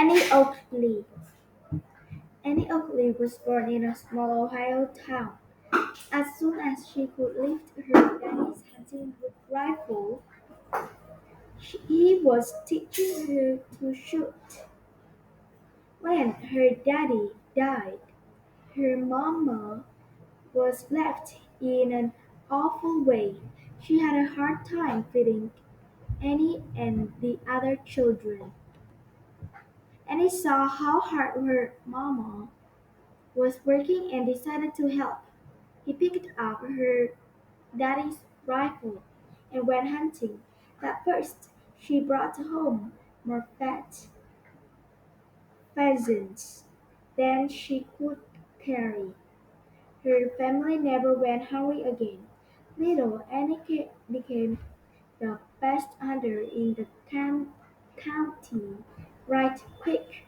Annie Oakley. Annie Oakley was born in a small Ohio town. As soon as she could lift her daddy's hunting rifle, he was teaching her to shoot. When her daddy died, her mama was left in an awful way. She had a hard time feeding Annie and the other children. Annie saw how hard her mama was working and decided to help. He picked up her daddy's rifle and went hunting. At first, she brought home more pheasants than she could carry. Her family never went hungry again. Little Annie became the best hunter in the county right quick.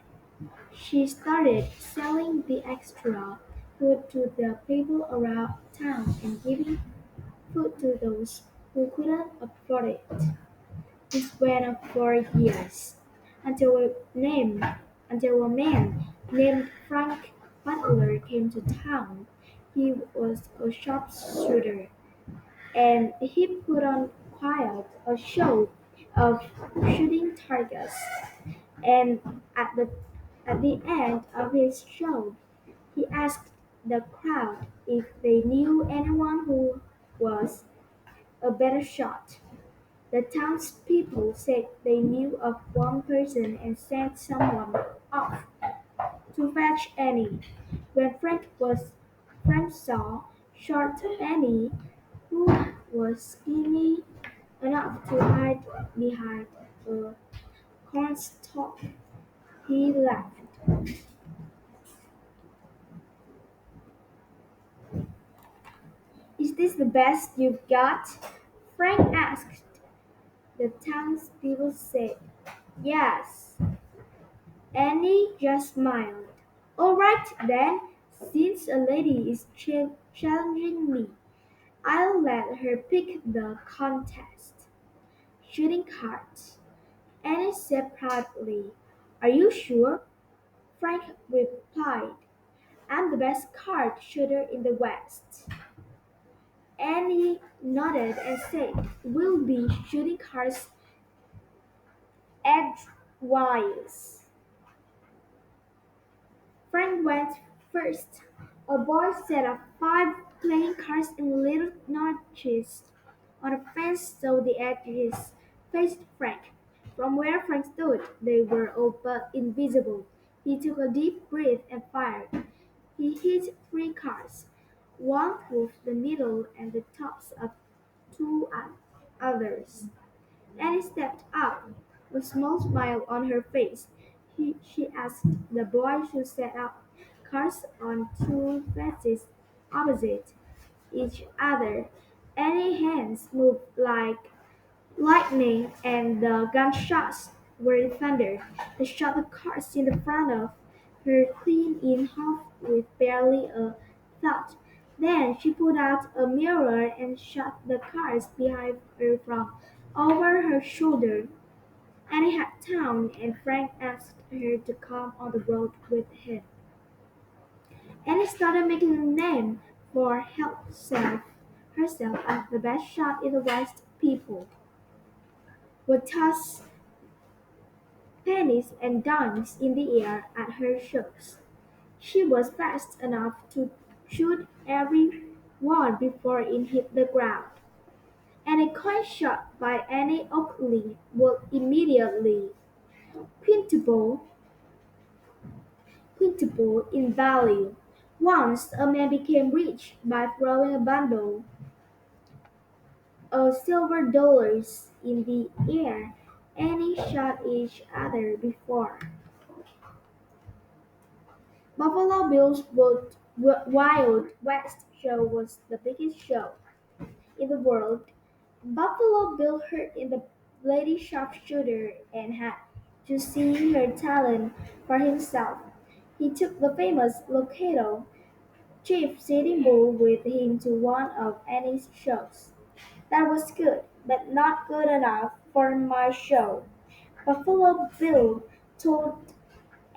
She started selling the extra food to the people around town and giving food to those who couldn't afford it. This went on for years, until a man named Frank Butler came to town. He was a sharpshooter, and he put on quite a show of shooting targets. And at the end of his show, he asked the crowd if they knew anyone who was a better shot. The townspeople said they knew of one person and sent someone off to fetch Annie. When Frank saw short Annie, who was skinny enough to hide behind a cornstalk, he laughed. "Is this the best you've got?" Frank asked. The townspeople said, "Yes." Annie just smiled. "All right then, since a lady is challenging me, I'll let her pick the contest." Shooting cards. Annie said proudly. "Are you sure?" Frank replied. "I'm the best card shooter in the West." Annie nodded and said, "We'll be shooting cards edgewise." Frank went first. A boy set up 5 playing cards in little notches on the fence so the edges faced Frank. From where Frank stood, they were all but invisible. He took a deep breath and fired. He hit 3 cards. One proved the middle and the tops of others. Annie stepped up, a small smile on her face. She asked the boy to set up cards on 2 faces opposite each other. Annie's hands moved like lightning, and the gunshots were thunder. They shot the cards in the front of her clean in half with barely a thought. Then she pulled out a mirror and shot the cards behind her from over her shoulder. Annie had town, and Frank asked her to come on the road with him. Annie started making a name for herself as the best shot in the West. People would toss pennies and dimes in the air at her shows. She was fast enough to shoot every one before it hit the ground, and a coin shot by Annie Oakley was immediately quintuple, quintuple in value. Once a man became rich by throwing a bundle of silver dollars in the air. Annie shot each other before. Buffalo Bill's Wild West show was the biggest show in the world. Buffalo Bill heard in the lady sharpshooter and had to see her talent for himself. He took the famous Locato Chief Sitting Bull with him to one of Annie's shows. "That was good, but not good enough for my show," Buffalo Bill told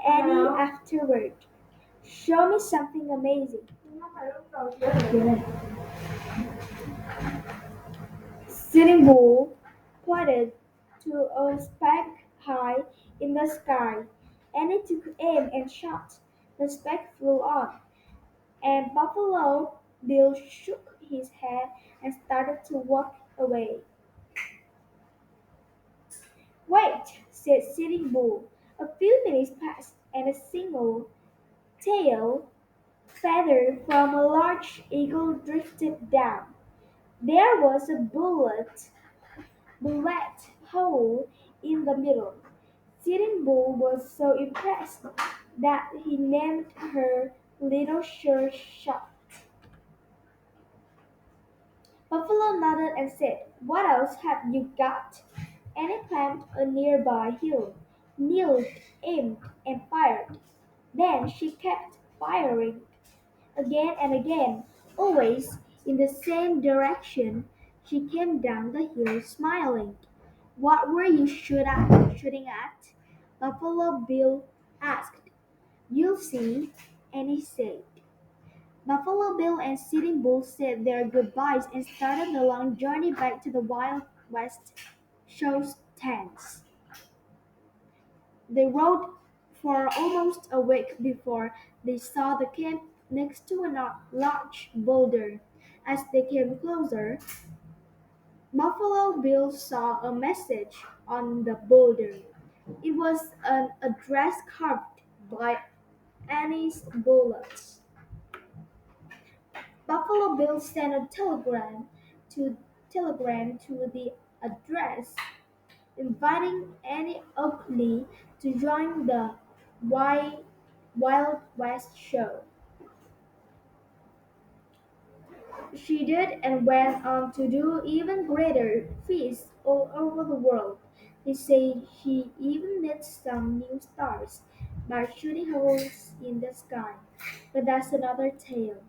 Annie afterward. Show me something amazing. Yeah. Sitting Bull pointed to a speck high in the sky. Annie took aim and shot. The speck flew on, and Buffalo Bill shook his head and started to walk away. Wait, said Sitting Bull. A few minutes passed, and a single tail feather from a large eagle drifted down. There was a bullet hole in the middle. Sitting Bull was so impressed that he named her Little Sure Shot. Buffalo nodded and said, "What else have you got?" Annie climbed a nearby hill, kneeled, aimed, and fired. Then she kept firing again and again, always in the same direction. She came down the hill smiling. "What were you shooting at?" Buffalo Bill asked. "You'll see," Annie said. Buffalo Bill and Sitting Bull said their goodbyes and started the long journey back to the Wild West show's tents. They rode for almost a week before they saw the camp next to a large boulder. As they came closer, Buffalo Bill saw a message on the boulder. It was an address carved by Annie's bullets. Buffalo Bill sent a to telegram to the address inviting Annie Oakley to join the Wi- Wild West show. She did and went on to do even greater feats all over the world. They say she even met some new stars by shooting holes in the sky. But that's another tale.